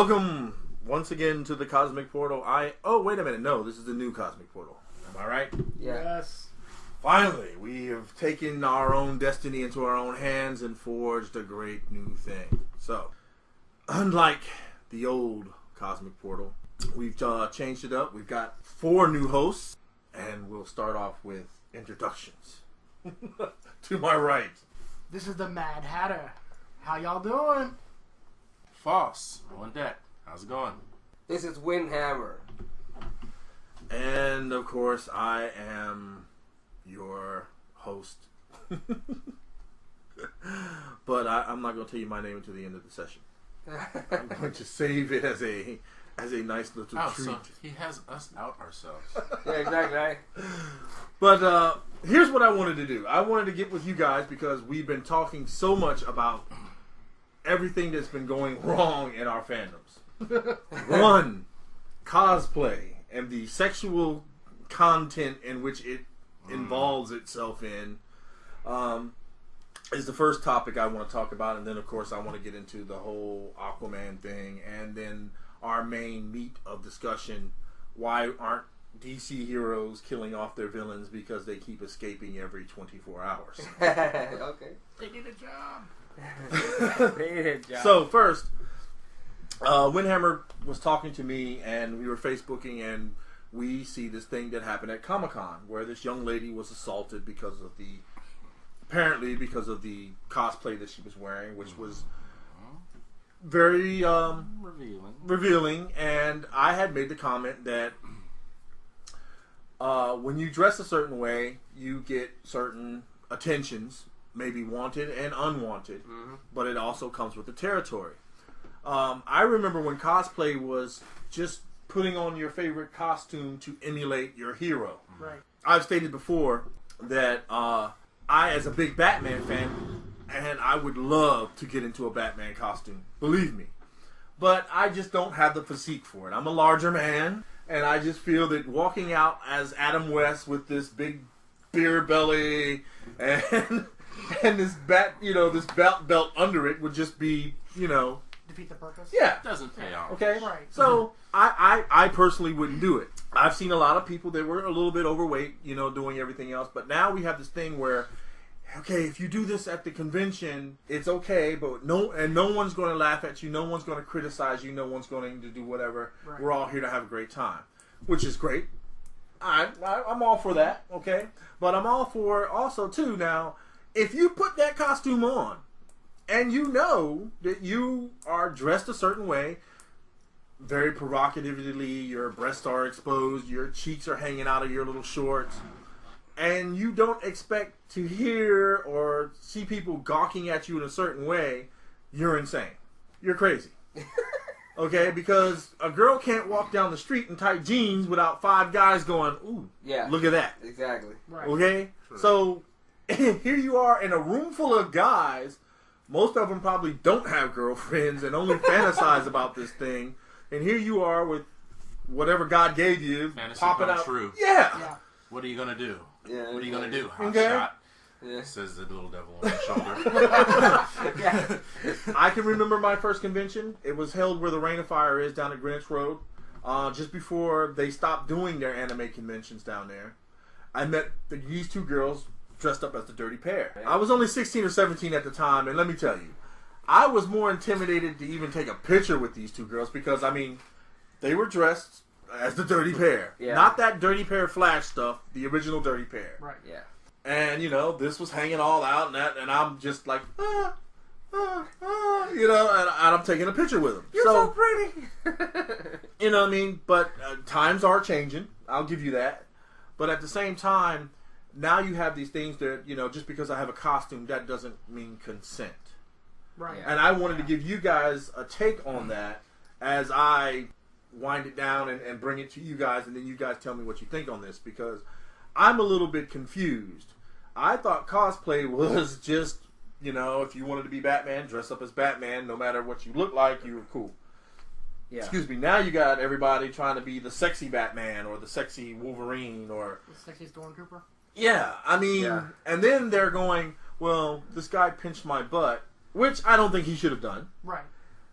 Welcome once again to the Cosmic Portal. Oh, wait a minute. No, this is the new Cosmic Portal. Am I right? Yeah. Yes. Finally, we have taken our own destiny into our own hands and forged a great new thing. So, unlike the old Cosmic Portal, we've changed it up. We've got 4 new hosts, and we'll start off with introductions. To my right. This is the Mad Hatter. How y'all doing? Foss, on deck. How's it going? This is WindHammer. And, of course, I am your host. But I'm not going to tell you my name until the end of the session. I'm going to save it as a nice little treat. So he has us out ourselves. Yeah, exactly. Right? But here's what I wanted to do. I wanted to get with you guys because we've been talking so much about everything that's been going wrong in our fandoms. One, cosplay and the sexual content in which it involves itself in is the first topic I want to talk about. And then, of course, I want to get into the whole Aquaman thing. And then our main meat of discussion, why aren't DC heroes killing off their villains because they keep escaping every 24 hours? Okay. They did a job. So first, WindHammer was talking to me, and we were Facebooking, and we see this thing that happened at Comic-Con where this young lady was assaulted because of the cosplay that she was wearing, which was very revealing. And I had made the comment that when you dress a certain way, you get certain attentions, maybe wanted and unwanted, but it also comes with the territory. I remember when cosplay was just putting on your favorite costume to emulate your hero. Right. I've stated before that I, as a big Batman fan, and I would love to get into a Batman costume, believe me. But I just don't have the physique for it. I'm a larger man, and I just feel that walking out as Adam West with this big beer belly and this this belt under it would just be, Defeat the purpose? Yeah. Doesn't pay off. Okay? Right. So, I personally wouldn't do it. I've seen a lot of people that were a little bit overweight, doing everything else. But now we have this thing where, okay, if you do this at the convention, it's okay, but no one's going to laugh at you. No one's going to criticize you. No one's going to do whatever. Right. We're all here to have a great time, which is great. I'm all for that, okay? But I'm all for also, too, now, if you put that costume on and you know that you are dressed a certain way, very provocatively, your breasts are exposed, your cheeks are hanging out of your little shorts, and you don't expect to hear or see people gawking at you in a certain way, you're insane. You're crazy. Okay? Because a girl can't walk down the street in tight jeans without 5 guys going, ooh, yeah, look at that. Exactly. Right. Okay? True. So, here you are in a room full of guys. Most of them probably don't have girlfriends and only fantasize about this thing. And here you are with whatever God gave you, fantasy popping out. True. Yeah. What are you gonna do? Yeah. What are you gonna do? Hot okay. shot. Yeah. Says the little devil on his shoulder. Yeah. I can remember my first convention. It was held where the Rain of Fire is down at Greenwich Road. Just before they stopped doing their anime conventions down there, I met these 2 girls dressed up as the Dirty Pair. I was only 16 or 17 at the time, and let me tell you, I was more intimidated to even take a picture with these 2 girls because, they were dressed as the Dirty Pair. Yeah. Not that Dirty Pair Flash stuff, the original Dirty Pair. Right. Yeah. And, this was hanging all out, and I'm just like, and I'm taking a picture with them. You're so pretty! You know what I mean? But times are changing. I'll give you that. But at the same time, now you have these things that, just because I have a costume, that doesn't mean consent. Right. And I wanted to give you guys a take on that as I wind it down and bring it to you guys, and then you guys tell me what you think on this, because I'm a little bit confused. I thought cosplay was just, if you wanted to be Batman, dress up as Batman, no matter what you look like, you were cool. Yeah. Excuse me, now you got everybody trying to be the sexy Batman or the sexy Wolverine or... The sexy Stormtrooper? Yeah, and then they're going, well, this guy pinched my butt, which I don't think he should have done. Right.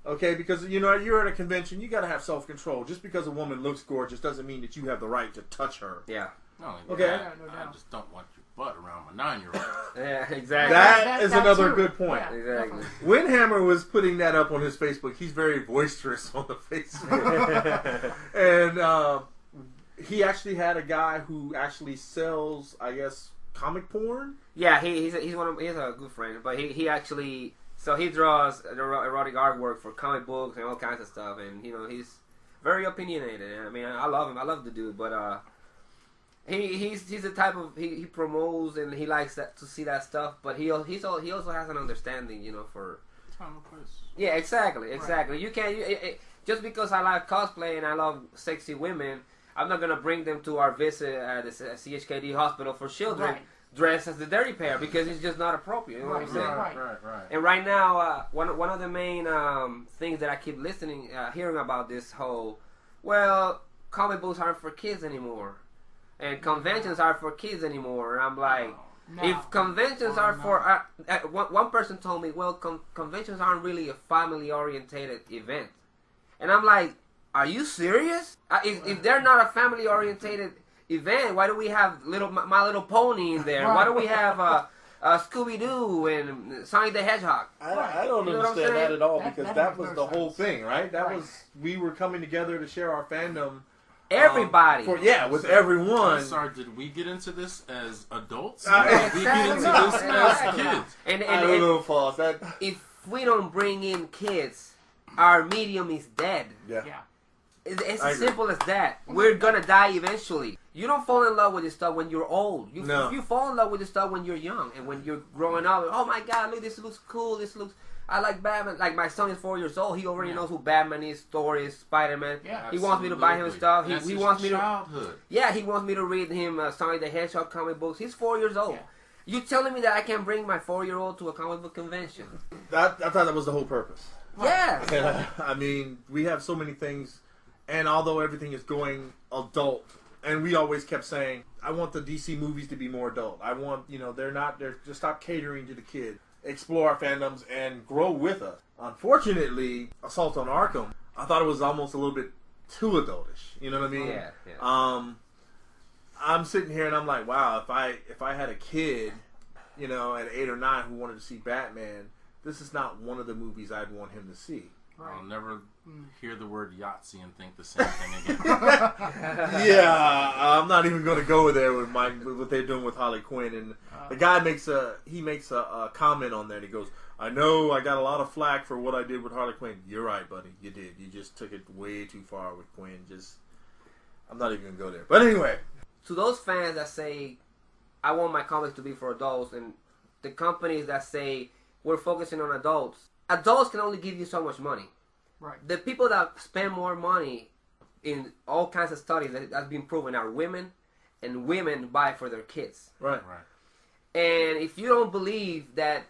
Okay, because you're at a convention, you got to have self-control. Just because a woman looks gorgeous doesn't mean that you have the right to touch her. Yeah. No, Okay. I just don't want your butt around my 9-year-old. Yeah, exactly. That is another too. good point. Yeah, Exactly. WindHammer was putting that up on his Facebook. He's very boisterous on the Facebook. And he actually had a guy who actually sells, I guess, comic porn. Yeah, he's a good friend, but he actually he draws erotic artwork for comic books and all kinds of stuff, and he's very opinionated. I mean, I love him. I love the dude, but he's the type of he promotes and he likes to see that stuff, but he also has an understanding, for Time and place. yeah, exactly. Right. You can't just because I like cosplay and I love sexy women, I'm not gonna bring them to our visit at the CHKD hospital for children. Right. Dressed as the dirty pair because it's just not appropriate. You know what I'm saying? Right. And right now, one of the main things that I keep hearing about this whole, comic books aren't for kids anymore, and conventions aren't for kids anymore. And I'm like, No. if conventions are for, one person told me, conventions aren't really a family-orientated event, and I'm like, are you serious? If they're not a family-orientated event, why do we have My Little Pony in there? Why do we have Scooby Doo and Sonic the Hedgehog? I don't You know what I'm understand that saying? at all That because makes that was no the whole sense. thing, right? We were coming together to share our fandom. Everybody. With everyone. I'm sorry, did we get into this as adults? Uh, Or did we get into this as kids? And I don't know, Foss. if we don't bring in kids, our medium is dead. Yeah. Yeah. It's I as agree. simple as that. We're gonna die eventually. You don't fall in love with this stuff when you're old. No. You fall in love with this stuff when you're young and when you're growing up. Oh my God, look, this looks cool. I like Batman. Like my son is 4 years old. He already knows who Batman is, Thor is, Spider-Man. Yeah. He wants me to buy him Absolutely. stuff. That's He his wants me to. childhood. Yeah, he wants me to read him Sonic the Hedgehog comic books. He's 4 years old. Yeah. You telling me that I can bring my 4-year-old to a comic book convention? I thought that was the whole purpose. Yeah. And, I mean, we have so many things, and although everything is going adult, and we always kept saying, I want the DC movies to be more adult. I want, they're just stop catering to the kid. Explore our fandoms and grow with us. Unfortunately, Assault on Arkham, I thought it was almost a little bit too adultish. You know what I mean? Yeah. I'm sitting here and I'm like, wow, if I had a kid, at 8 or 9 who wanted to see Batman, this is not one of the movies I'd want him to see. I'll never hear the word Yahtzee and think the same thing again. Yeah, I'm not even going to go there with what they're doing with Harley Quinn. And the guy makes a comment on there. And he goes, "I know I got a lot of flack for what I did with Harley Quinn." You're right, buddy. You did. You just took it way too far with Quinn. I'm not even going to go there. But anyway, To those fans that say, I want my comics to be for adults, and the companies that say, we're focusing on adults can only give you so much money. Right. The people that spend more money in all kinds of studies that's been proven are women, and women buy for their kids. right. And if you don't believe that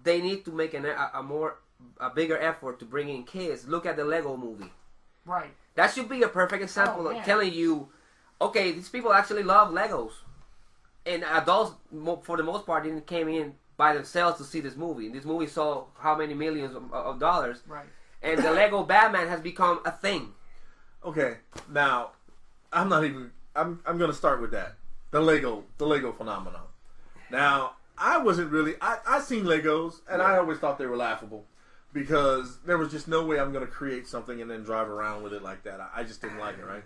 they need to make a bigger effort to bring in kids, look at the Lego movie. Right. That should be a perfect example of yeah. telling you, okay, these people actually love Legos. And adults, for the most part, didn't came in by themselves to see this movie. This movie saw how many millions of dollars. Right. And the Lego Batman has become a thing. Okay, now I'm going to start with that. The Lego phenomenon. Now, I wasn't really I seen Legos and I always thought they were laughable because there was just no way I'm going to create something and then drive around with it like that. I just didn't like it, right?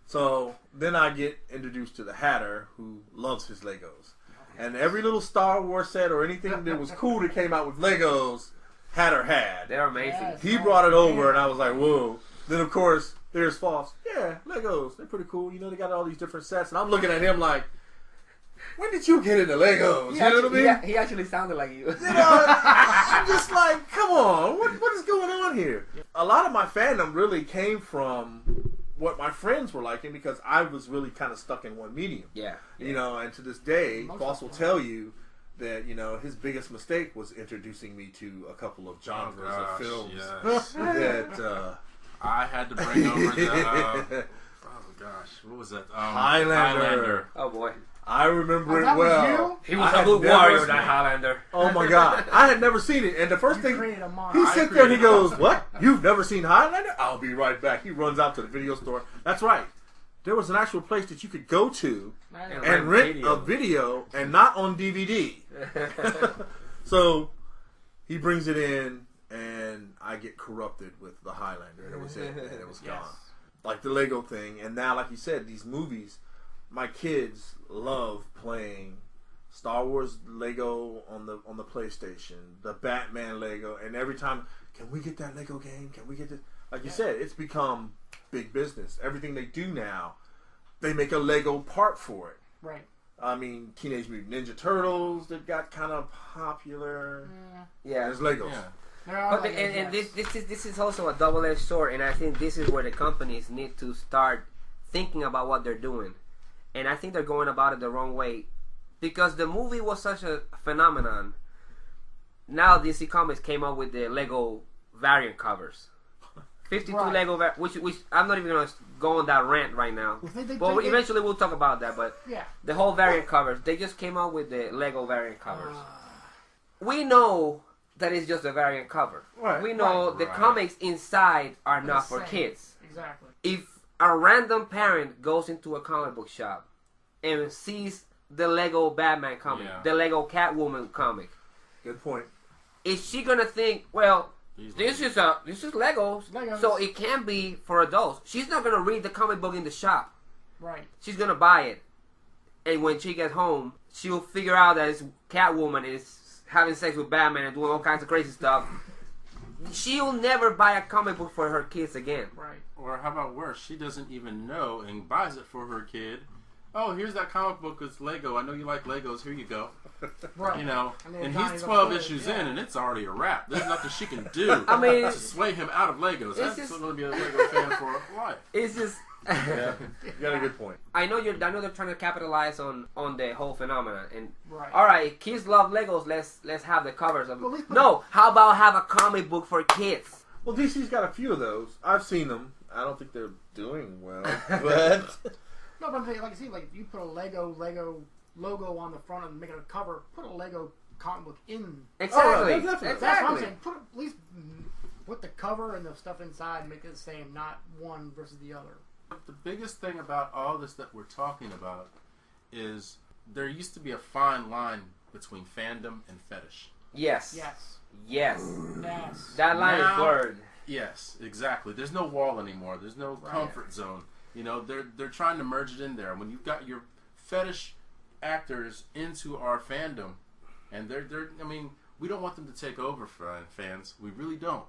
So, then I get introduced to the Hatter who loves his Legos. And every little Star Wars set or anything that was cool that came out with Legos, Hatter had. They're amazing. Yes. He brought it over, and I was like, whoa. Then, of course, there's Foss. Yeah, Legos. They're pretty cool. They got all these different sets. And I'm looking at him like, when did you get into Legos? You know what I mean? He actually sounded like you. I'm just like, come on. What is going on here? A lot of my fandom really came from what my friends were liking because I was really kind of stuck in one medium. Yeah. And to this day, Most Foss of will the tell you that, his biggest mistake was introducing me to a couple of genres of films Yes. that I had to bring over the. Oh gosh, what was that? Highlander. Oh boy. I remember it that was well. you? He was I a good had never warrior, seen that it. Highlander. Oh my God, I had never seen it, and the first You thing created a he monster. sits there and he goes, "What? You've never seen Highlander? I'll be right back." He runs out to the video store. That's right. There was an actual place that you could go to and rent a video, and not on DVD. So he brings it in, and I get corrupted with the Highlander, and it was it, and it was gone. Yes. Like the Lego thing, and now, like you said, these movies. My kids love playing Star Wars Lego on the PlayStation, the Batman Lego, and every time, can we get that Lego game? Can we get this? Like you said, it's become big business. Everything they do now, they make a Lego part for it. Right. I mean, Teenage Mutant Ninja Turtles that got kind of popular. Yeah. There's Legos. Yeah. But this is also a double-edged sword, and I think this is where the companies need to start thinking about what they're doing. And I think they're going about it the wrong way, because the movie was such a phenomenon. Now DC Comics came up with the Lego variant covers, 52 Right. Lego, which I'm not even gonna go on that rant right now. Well, Eventually we'll talk about that. But yeah. the whole variant covers, they just came out with the Lego variant covers. We know that it's just a variant cover. Right. We know the Right. comics inside are not for Same. kids. Exactly. If a random parent goes into a comic book shop and sees the Lego Batman comic, Yeah. the Lego Catwoman comic, Good point. is she gonna think, well, These this is Legos, Legos. so it can be for adults? She's not gonna read the comic book in the shop. Right. She's gonna buy it, and when she gets home, she'll figure out that it's Catwoman is having sex with Batman and doing all kinds of crazy stuff. She'll never buy a comic book for her kids again. Right. Or how about worse? She doesn't even know and buys it for her kid. Oh, here's that comic book. It's Lego. I know you like Legos. Here you go. Right. You know, And then and Johnny's he's up 12 there, issues yeah. in, and it's already a wrap. There's nothing she can do I mean, to sway him out of Legos. That's just- going to be a Lego fan for life. It's just. Yeah, you got a good point. I know they're trying to capitalize on the whole phenomenon, and Right. all right, kids love Legos. Let's have the covers of. Well, at least put- No, how about have a comic book for kids? Well, DC's got a few of those. I've seen them. I don't think they're doing well, but No, but I'm saying, like I see, like you put a Lego logo on the front and make it a cover. Put a Lego comic book in. Exactly. definitely. That's what I'm Exactly. saying. Put at least put the cover and the stuff inside and make it the same, not one versus the other. The biggest thing about all this that we're talking about is there used to be a fine line between fandom and fetish. Yes. Yes. Yes. Yes. That line is Now- blurred. Yes, exactly. There's no wall anymore. There's no Right. comfort zone. You know, they're trying to merge it in there. When you've got your fetish actors into our fandom, and they're I mean, we don't want them to take over for fans. We really don't.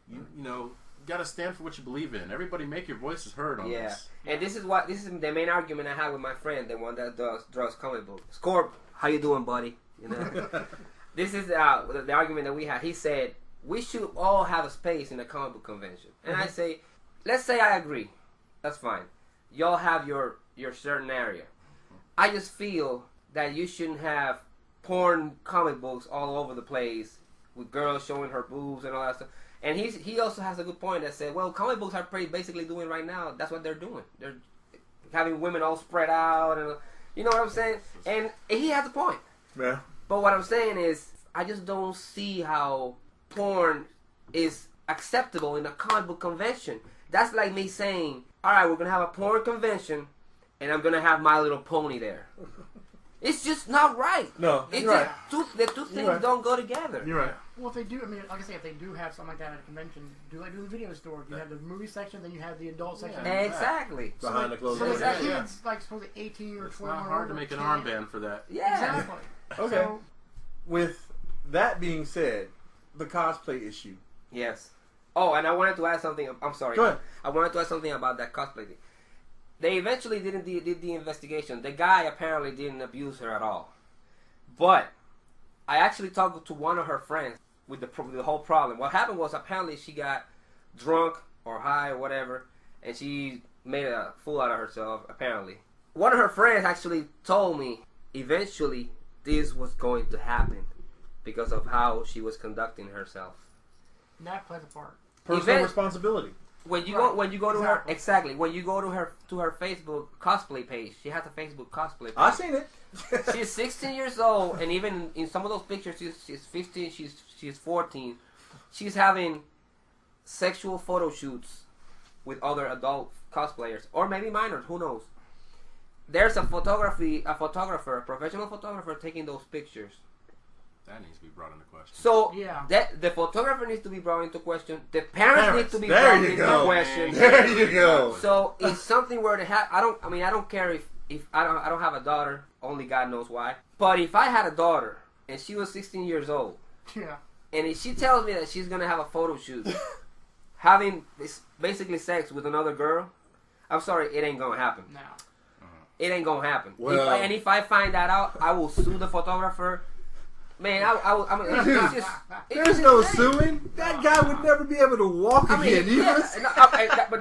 You know, got to stand for what you believe in. Everybody, make your voices heard on Yeah. this. And this is the main argument I have with my friend, the one that draws comic books. Scorp, how you doing, buddy? You know. This is the argument that we had. He said we should all have a space in a comic book convention, and I say, let's say I agree. That's fine. Y'all have your certain area. I just feel that you shouldn't have porn comic books all over the place with girls showing her boobs and all that stuff. And he also has a good point that said, well, comic books are basically doing right now. That's what they're doing. They're having women all spread out, and you know what I'm saying. And he has a point. yeah, But what I'm saying is, I just don't see how porn is acceptable in a comic book convention. That's like me saying, all right, we're going to have a porn convention, and I'm going to have My Little Pony there. It's just not right. no, It's you're right. just the two things right. don't go together. You're right. Well, if they do, I mean, like I say, if they do have something like that at a convention, do like do the video store. You have the movie section, then you have the adult section. Yeah. Exactly. Behind the closed So doors. that Yeah. kids like supposed to 18 or It's 21 not or hard to over make an can't- armband for that. Yeah. Exactly. Okay. So, With that being said, the cosplay issue. Yes. Oh, and I wanted to add something. I'm sorry. Go ahead. I wanted to add something about that cosplay thing. They eventually did the investigation. The guy apparently didn't abuse her at all. But I actually talked to one of her friends with the whole problem. What happened was apparently she got drunk or high or whatever, and she made a fool out of herself, apparently. One of her friends actually told me eventually this was going to happen because of how she was conducting herself. that plays a part. Personal Event- responsibility. when you Right. go to her Exactly. exactly when you go to her Facebook cosplay page, she has a Facebook cosplay page. I seen it. She's 16 years old, and even in some of those pictures, she's 15, she's 14. She's having sexual photo shoots with other adult cosplayers, or maybe minors. Who knows? There's a photographer, a professional photographer, taking those pictures. That needs to be brought into question. So Yeah. that the photographer needs to be brought into question. The parents need to be There brought you into go. question. There you go. So it's something where they have. I don't care if I don't have a daughter. Only God knows why. But if I had a daughter and she was 16 years old, Yeah. and if she tells me that she's gonna have a photo shoot, having basically sex with another girl, I'm sorry, it ain't gonna happen. No. It ain't gonna happen. Well- If I find that out, I will sue the photographer. Man, it's just, There's no suing. That guy would never be able to walk again. but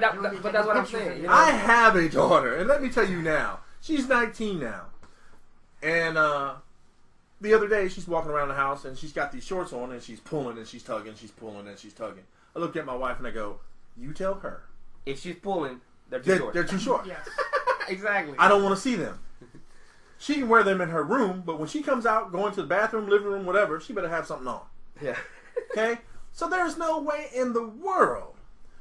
that's what I'm saying. You know? I have a daughter, and let me tell you now, she's 19 now. And the other day, she's walking around the house, and she's got these shorts on, and she's pulling, and she's tugging, she's pulling, and she's tugging. I look at my wife, and I go, you tell her. If she's pulling, they're too short. They're too short. Yes. Exactly. I don't want to see them. She can wear them in her room, but when she comes out, going to the bathroom, living room, whatever, she better have something on. Yeah. Okay? So there's no way in the world.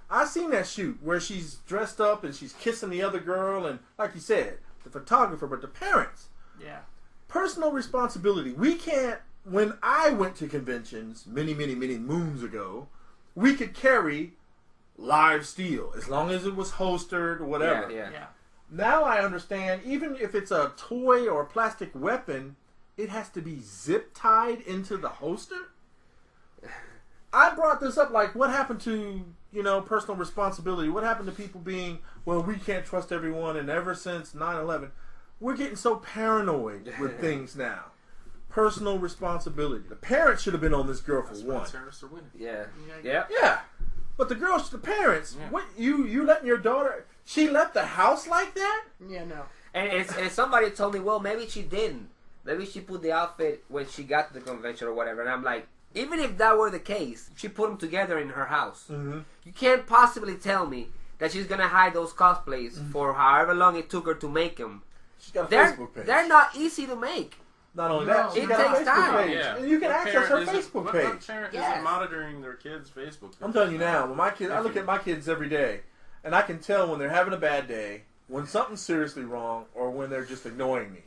I seen that shoot where she's dressed up and she's kissing the other girl, and like you said, the photographer, but the parents. Yeah. Personal responsibility. We can't, when I went to conventions many, many, many moons ago, we could carry live steel as long as it was holstered or whatever. Yeah. Now I understand, even if it's a toy or a plastic weapon, it has to be zip tied into the holster. I brought this up like, what happened to, personal responsibility? What happened to people being, well, we can't trust everyone, and ever since 9/11, we're getting so paranoid with things now. Personal responsibility. The parents should have been on this girl for That's why one. terrorists are winning. Yeah. Yeah. Yeah. Yeah. But the girls, the parents, Yeah. what you letting your daughter, she left the house like that? Yeah. No. And somebody told me, well, maybe she didn't. Maybe she put the outfit when she got to the convention or whatever. And I'm like, even if that were the case, she put them together in her house. Mm-hmm. You can't possibly tell me that she's gonna hide those cosplays for however long it took her to make them. She's got a They're Facebook page. they're not easy to make. Not only No, that, she it got a takes Facebook time. page. Yeah. And you can What access her parent Facebook what page. parent Yes. isn't monitoring their kids' Facebook page? I'm telling you now, when I look at my kids every day, and I can tell when they're having a bad day, when something's seriously wrong, or when they're just ignoring me.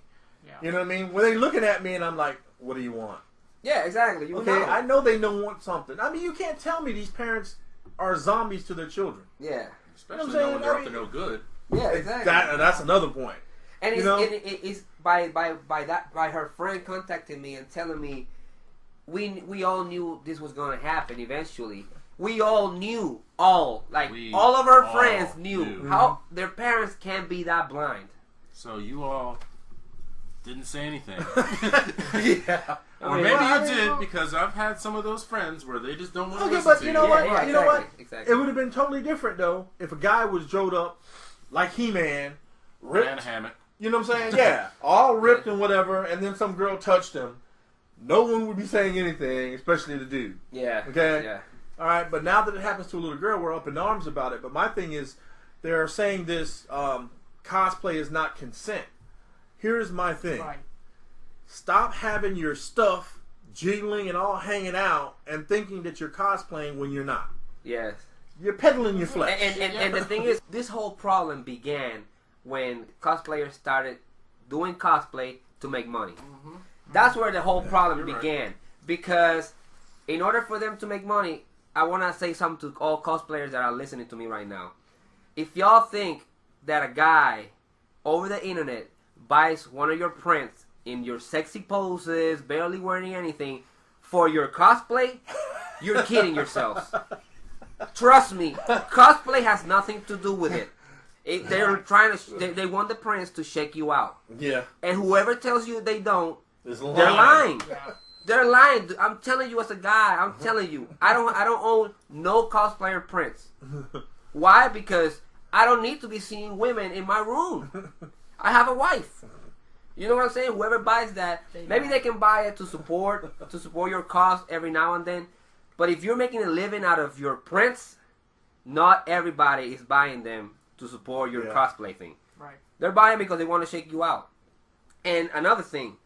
Yeah. You know what I mean? When they're looking at me and I'm like, what do you want? Yeah, exactly. You Okay, know. I know they don't want something. I mean, you can't tell me these parents are zombies to their children. Yeah. Especially You know what I'm when they're saying? up to no good. Yeah, exactly. That's another point. And You know? it's by her friend contacting me and telling me we all knew this was gonna happen eventually. We all knew all of our all friends knew knew. how their parents can't be that blind. So you all didn't say anything. Yeah. Or maybe you did, because I've had some of those friends where they just don't want to Okay, listen but to you know what? Yeah, You know what? exactly. It would have been totally different though if a guy was drove up like He-Man, ripped. Man, a hammock. You know what I'm saying? Yeah, all ripped and whatever, and then some girl touched him. No one would be saying anything, especially the dude. Yeah. Okay? Yeah. All right, but now that it happens to a little girl, we're up in arms about it. But my thing is, they're saying this cosplay is not consent. Here's my thing. Right. Stop having your stuff jiggling and all hanging out and thinking that you're cosplaying when you're not. Yes. You're peddling your flesh. And the thing is, this whole problem began when cosplayers started doing cosplay to make money. Mm-hmm. That's where the whole problem you're right. began. Because in order for them to make money, I want to say something to all cosplayers that are listening to me right now. If y'all think that a guy over the internet buys one of your prints in your sexy poses, barely wearing anything, for your cosplay, you're kidding yourselves. Trust me, cosplay has nothing to do with it. They're trying to. They want the prints to shake you out, yeah. and whoever tells you they don't, It's they're lying. Yeah. They're lying. I'm telling you as a guy. I'm telling you. I don't own no cosplayer prints. Why? Because I don't need to be seeing women in my room. I have a wife. You know what I'm saying? Whoever buys that, maybe they can buy it to support your cause every now and then. But if you're making a living out of your prints, not everybody is buying them to support your cosplay thing. Right. They're buying because they want to shake you out. And another thing,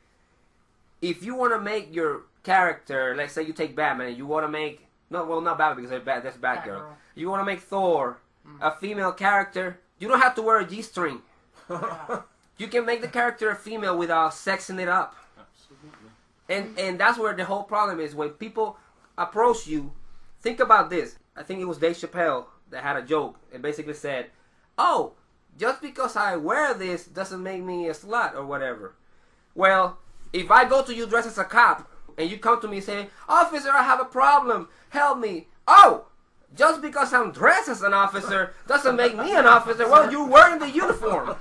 if you want to make your character, let's say you take Batman, and you want to make not Batman because that's Batgirl. You want to make Thor a female character. You don't have to wear a G-string. Yeah. You can make the character a female without sexing it up. Absolutely. And that's where the whole problem is. When people approach you, think about this. I think it was Dave Chappelle that had a joke and basically said, "Oh, just because I wear this doesn't make me a slut or whatever." Well, if I go to you dressed as a cop and you come to me and say, "Officer, I have a problem. Help me." Oh, just because I'm dressed as an officer doesn't make me an officer. Well, you're wearing the uniform.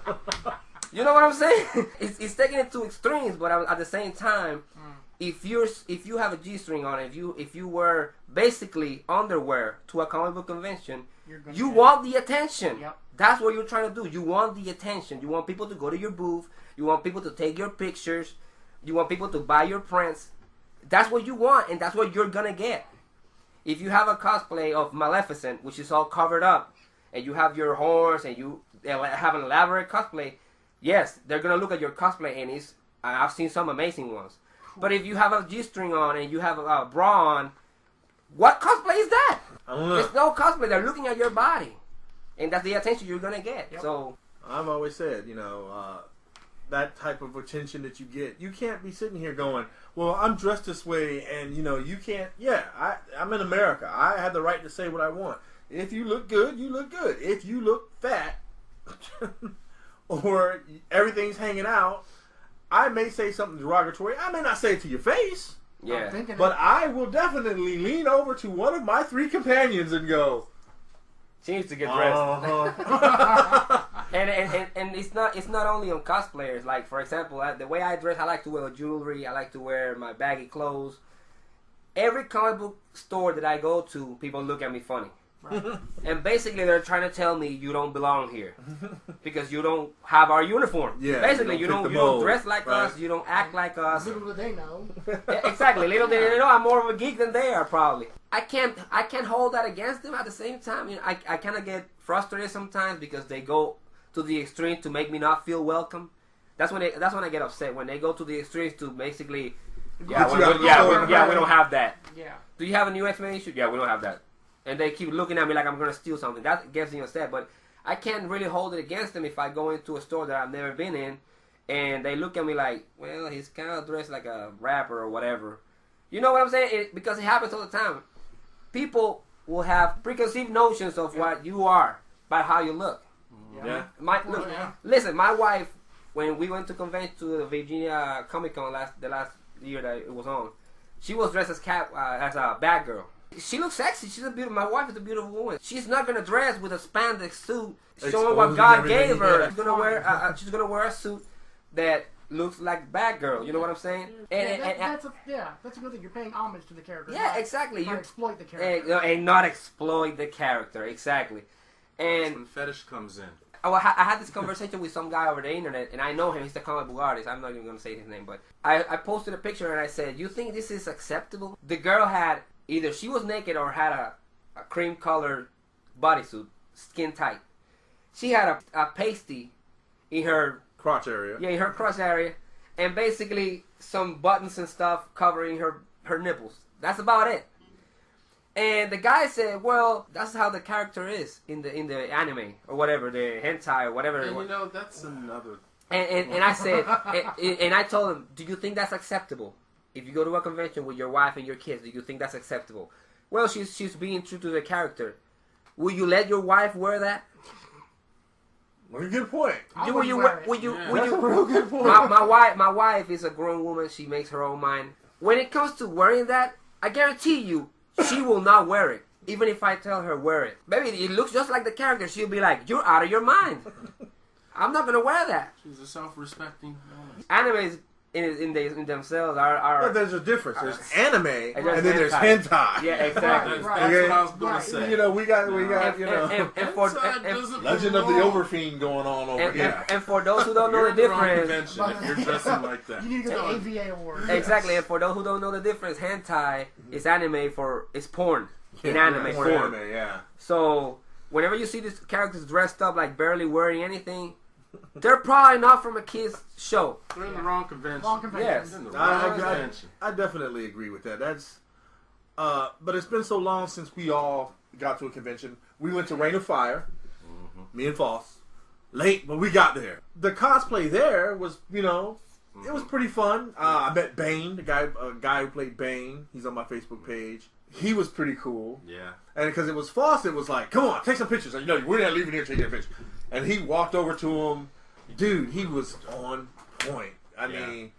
You know what I'm saying? It's taking it to extremes, but at the same time, if you have a G-string on, if you wear basically underwear to a comic book convention, you want the attention. Yep. That's what you're trying to do. You want the attention. You want people to go to your booth. You want people to take your pictures. You want people to buy your prints. That's what you want, and that's what you're gonna get. If you have a cosplay of Maleficent, which is all covered up, and you have your horns, and you have an elaborate cosplay, yes, they're gonna look at your cosplay, and I've seen some amazing ones. But if you have a G-string on and you have a bra on, what cosplay is that? I don't know. It's no cosplay. They're looking at your body, and that's the attention you're gonna get. Yep. So I've always said, that type of attention that you get, you can't be sitting here going, "Well, I'm dressed this way," and you can't. Yeah, I'm in America. I have the right to say what I want. If you look good, you look good. If you look fat, or everything's hanging out, I may say something derogatory. I may not say it to your face, yeah. but I will definitely lean over to one of my 3 companions and go, She needs to get dressed. Uh-huh. and it's not only on cosplayers. Like, for example, the way I dress, I like to wear jewelry. I like to wear my baggy clothes. Every comic book store that I go to, people look at me funny. Right. And basically, they're trying to tell me you don't belong here because you don't have our uniform. Yeah, basically, you fit the don't mold, dress like right? us. You don't act like us. Little do they know. Exactly. Little do they know I'm more of a geek than they are. Probably. I can't hold that against them. At the same time, I kind of get frustrated sometimes because they go to the extreme to make me not feel welcome. That's when I get upset, when they go to the extremes to basically, we don't have that. Yeah. Do you have a new X-Men issue? Yeah, we don't have that. And they keep looking at me like I'm going to steal something. That gets me upset. But I can't really hold it against them if I go into a store that I've never been in and they look at me like, well, he's kind of dressed like a rapper or whatever. You know what I'm saying? Because it happens all the time. People will have preconceived notions of what you are by how you look. Yeah. Listen, my wife, when we went to convention to the Virginia Comic Con the last year that it was on, she was dressed as a Batgirl. She looks sexy. My wife is a beautiful woman. She's not gonna dress with a spandex suit showing what God gave her. Yeah. She's gonna wear a suit that looks like Batgirl. You know what I'm saying? That's a good thing. You're paying homage to the character. Yeah, exactly. You exploit the character. And not exploit the character. Exactly. That's And when fetish comes in. I had this conversation with some guy over the internet, and I know him. He's the comic book artist. I'm not even going to say his name, but I posted a picture and I said, "You think this is acceptable?" The girl had either she was naked or had a cream-colored bodysuit, skin tight. She had a pasty in her Crotch area. in her crotch area, and basically some buttons and stuff covering her nipples. That's about it. And the guy said, "Well, that's how the character is in the anime or whatever, the hentai or whatever." And that's another. And I said, and I told him, "Do you think that's acceptable? If you go to a convention with your wife and your kids, do you think that's acceptable?" Well, she's being true to the character. Will you let your wife wear that? What a good point. That's a real good point. My wife is a grown woman. She makes her own mind. When it comes to wearing that, I guarantee you, she will not wear it. Even if I tell her wear it. Baby, it looks just like the character. She'll be like, "You're out of your mind. I'm not going to wear that." She's a self-respecting woman. Animes in themselves are But there's a difference. There's anime and then there's hentai. hentai. Yeah, exactly. That's what I was going to say. We got Legend of the Overfiend going on over here. And for those who don't know You're the at the wrong difference, convention if you're dressing like that. You need to get the AVA award. exactly. And for those who don't know the difference, hentai is anime it's porn in anime form. Anime, yeah. So whenever you see these characters dressed up like barely wearing anything, they're probably not from a kids show. They're in the wrong convention. Wrong convention. Yes. They're in the wrong I convention. definitely agree with that. That's, but it's been so long since we all got to a convention. We went to Rain of Fire, me and Foss, late, but we got there. The cosplay there was, you know, it was pretty fun. I met Bane, a guy who played Bane. He's on my Facebook page. He was pretty cool. Yeah. And because it was Foss, it was like, come on, take some pictures. You know, we're not leaving here taking a picture. And he walked over to him. Dude, he was on point. I mean,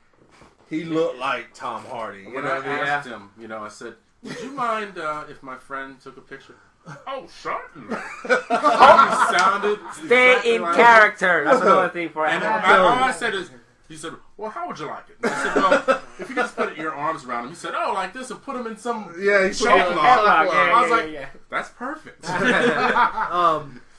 he looked like Tom Hardy. You When know I what I mean? asked him, you know, I said, would you mind if my friend took a picture? Oh, certainly. He sounded Stay exactly in like character. That's another thing for And actors. all I said is, he said, well, how would you like it? And I said, well, if you just put your arms around him. He said, oh, like this, and put him in some Yeah, he choke put lock. Headlock, I was yeah, like, yeah. that's perfect.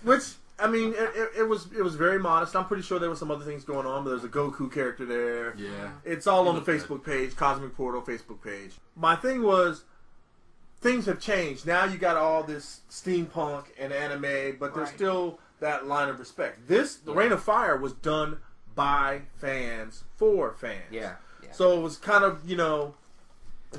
Which, I mean, it was very modest. I'm pretty sure there were some other things going on, but there's a Goku character there. Yeah. It's all on the looked Facebook page, Cosmic Portal Facebook page. My thing was, things have changed. Now you got all this steampunk and anime, but there's Right. still that line of respect. The Reign of Fire was done by fans for fans. Yeah. So it was kind of, you know,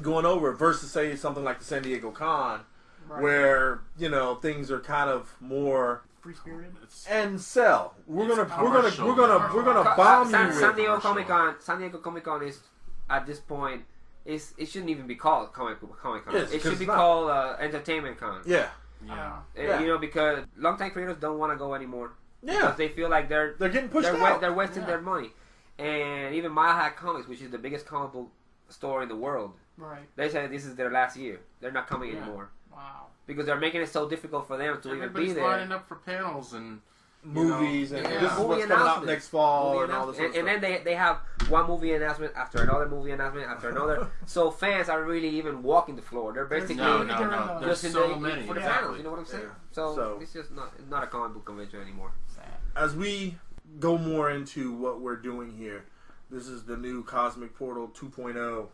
going over it versus, say, something like the San Diego Con, Right. where, you know, things are kind of more Free spirited. and sell. We're It's gonna commercial. bomb you San with. Diego commercial. Comic Con. San Diego Comic Con is at this point it shouldn't even be called Comic Con. Yes, It 'cause should it's be not. called Entertainment Con. Yeah, Yeah. Yeah. You know, because longtime creators don't want to go anymore. yeah. Because they feel like they're They're getting pushed out. they're wasting Yeah. their money. And even Mile High Comics, which is the biggest comic book store in the world, Right. they said this is their last year. They're not coming Yeah. anymore Wow. because they're making it so difficult for them to even be Everybody's there. lining up for panels and Movies and Yeah. this is Movie what's coming out announcements. next fall Movie and all this announcements. other And then they have one movie announcement after another movie announcement after another. So fans are really even walking the floor. They're basically no. They're There's just in so the, many. for the exactly. fans. You know what I'm saying? Yeah. So, So- it's just not a comic book convention anymore. Sad. As we go more into what we're doing here, this is the new Cosmic Portal 2.0.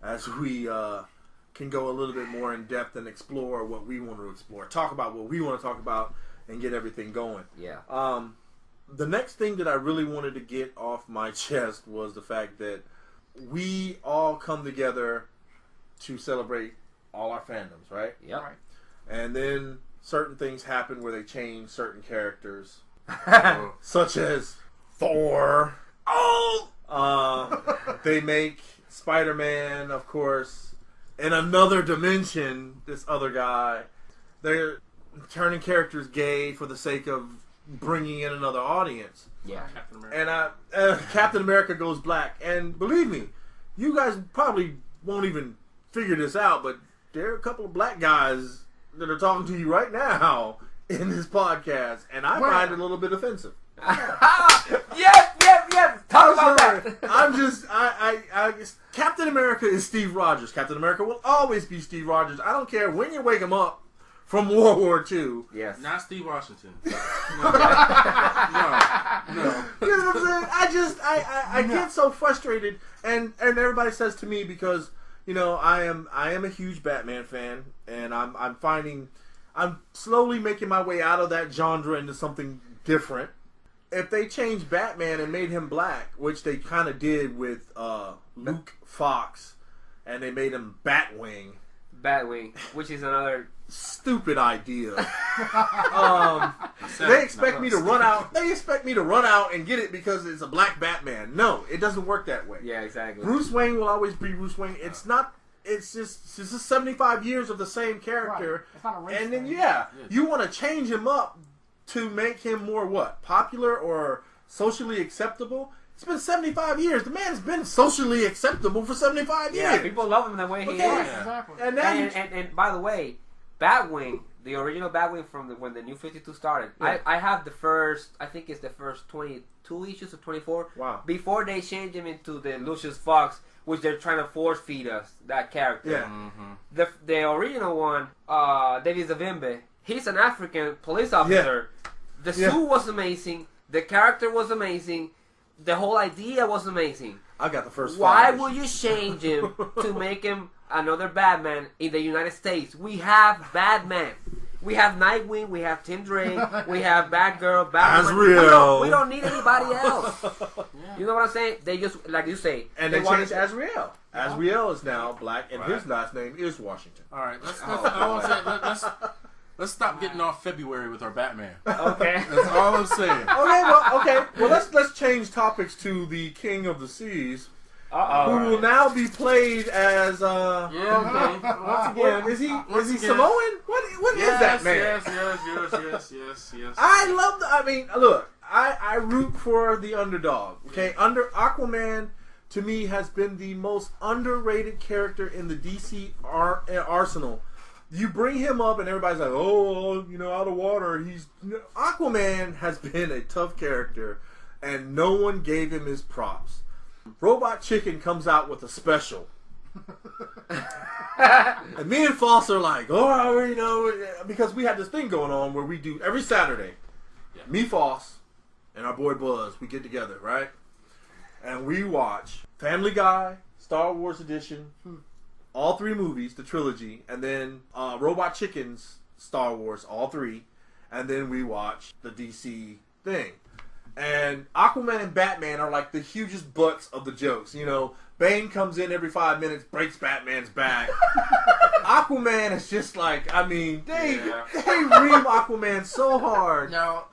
As we can go a little bit more in depth and explore what we want to explore, talk about what we want to talk about, and get everything going. Yeah. The next thing that I really wanted to get off my chest was the fact that we all come together to celebrate all our fandoms, right? Yep. Right. And then certain things happen where they change certain characters, Oh, such as Thor. Oh! They make Spider-Man, of course, in another dimension, this other guy. They're turning characters gay for the sake of bringing in another audience. Yeah. Captain America. And Captain America goes black. And believe me, you guys probably won't even figure this out, but there are a couple of black guys that are talking to you right now in this podcast, and I Where? find it a little bit offensive. Yep. Talk about that. I'm just, Captain America is Steve Rogers. Captain America will always be Steve Rogers. I don't care when you wake him up from World War II. Yes. Not Steve Washington. No. You know what I'm saying? I get so frustrated, and everybody says to me, because you know I am a huge Batman fan, and I'm slowly making my way out of that genre into something different. If they changed Batman and made him black, which they kind of did with Luke Fox, and they made him Batwing, which is another. stupid idea. They expect me to run out. They expect me to run out and get it because it's a black Batman. No, it doesn't work that way. Yeah, exactly. Bruce Wayne will always be Bruce Wayne. It's not. It's just 75 years of the same character, Right. It's not a race and then thing. you want to change him up to make him more what, popular or socially acceptable. It's been 75 years. The man's been socially acceptable for 75 Yeah, years. people love him the way he Okay. is. Right, exactly. And now you And by the way, Batwing, the original Batwing from when the New 52 started, Yeah. I have the first, I think it's the first 22 issues or 24. Wow. Before they changed him into the Lucius Fox, which they're trying to force feed us, that character. Yeah. Mm-hmm. The original one, David Zavimbe, he's an African police officer. The Yeah. suit was amazing. The character was amazing. The whole idea was amazing. I got the first. Why 5 would you issues. change him to make him another Batman in the United States? We have Batman. We have Nightwing, we have Tim Drake, we have Batgirl, Batwoman. Azrael. We don't need anybody else. Yeah. You know what I'm saying? They just, like you say, And they wanted changed Azrael. Azrael is now black, and his last name is Washington. All right, let's stop getting off February with our Batman. Okay. That's all I'm saying. Okay. Well, let's change topics to the King of the Seas, Uh-oh. who will now be played as. Yeah, okay. Once again, Is he again. Samoan? What is that man? Yes. I love. I mean, look. I root for the underdog. Okay, Aquaman to me has been the most underrated character in the DC arsenal. You bring him up and everybody's like, oh, out of water. Aquaman has been a tough character, and no one gave him his props. Robot Chicken comes out with a special. And me and Foss are like, oh, I already know. Because we have this thing going on where we do every Saturday. Yeah. Me, Foss, and our boy Buzz, we get together, right? And we watch Family Guy, Star Wars Edition, all 3 movies, the trilogy, and then Robot Chicken's Star Wars, all 3, and then we watch the DC thing. And Aquaman and Batman are like the hugest butts of the jokes. Bane comes in every 5 minutes, breaks Batman's back. Aquaman is just like, they ream Aquaman so hard. Now,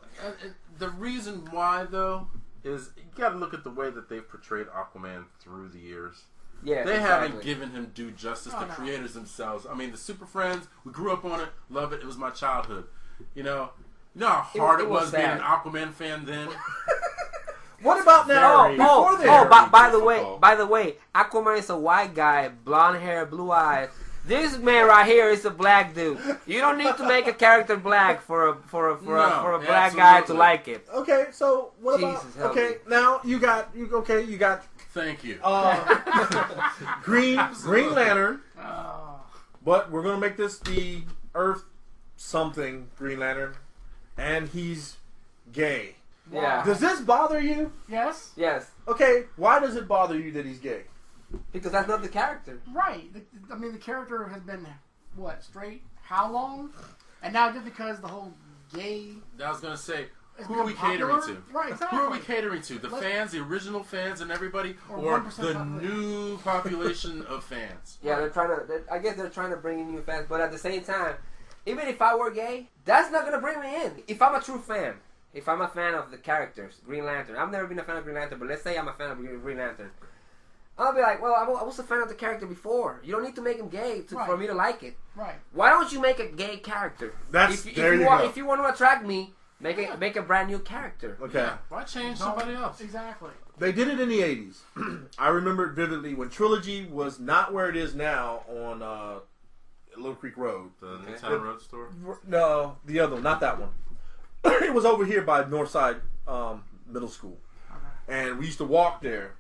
the reason why, though, is you got to look at the way that they've portrayed Aquaman through the years. Yeah, They haven't given him due justice. The creators themselves. I mean, the Super Friends, we grew up on it, love it. It was my childhood. You know how hard it was being an Aquaman fan then. What about now? By the way, Aquaman is a white guy, blonde hair, blue eyes. This man right here is a black dude. You don't need to make a character black for a black guy to like it. Okay, so what Jesus, about? Okay, now you got. Thank you. Green Lantern. But we're gonna make this the Earth something Green Lantern, and he's gay. Yeah. Does this bother you? Yes. Yes. Okay, why does it bother you that he's gay? Because that's not the character. Right. The character has been, straight how long? And now just because the whole gay... I was going to say, has who are we become catering popular? to? Right, exactly. Who are we catering to? The fans, the original fans and everybody? Or 1% the population. new population of fans? Yeah, I guess they're trying to bring in new fans, but at the same time, even if I were gay, that's not going to bring me in. If I'm a true fan, if I'm a fan of the characters, Green Lantern, I've never been a fan of Green Lantern, but let's say I'm a fan of Green Lantern. I'll be like, well, I was a fan of the character before. You don't need to make him gay for me to like it. Right. Why don't you make a gay character? If you want to attract me, make a brand new character. Okay. Yeah. Why change somebody else? Exactly. They did it in the 80s. I remember it vividly when Trilogy was not where it is now on Little Creek Road. The Newtown Road store? No, the other one, not that one. It was over here by Northside Middle School. And we used to walk there.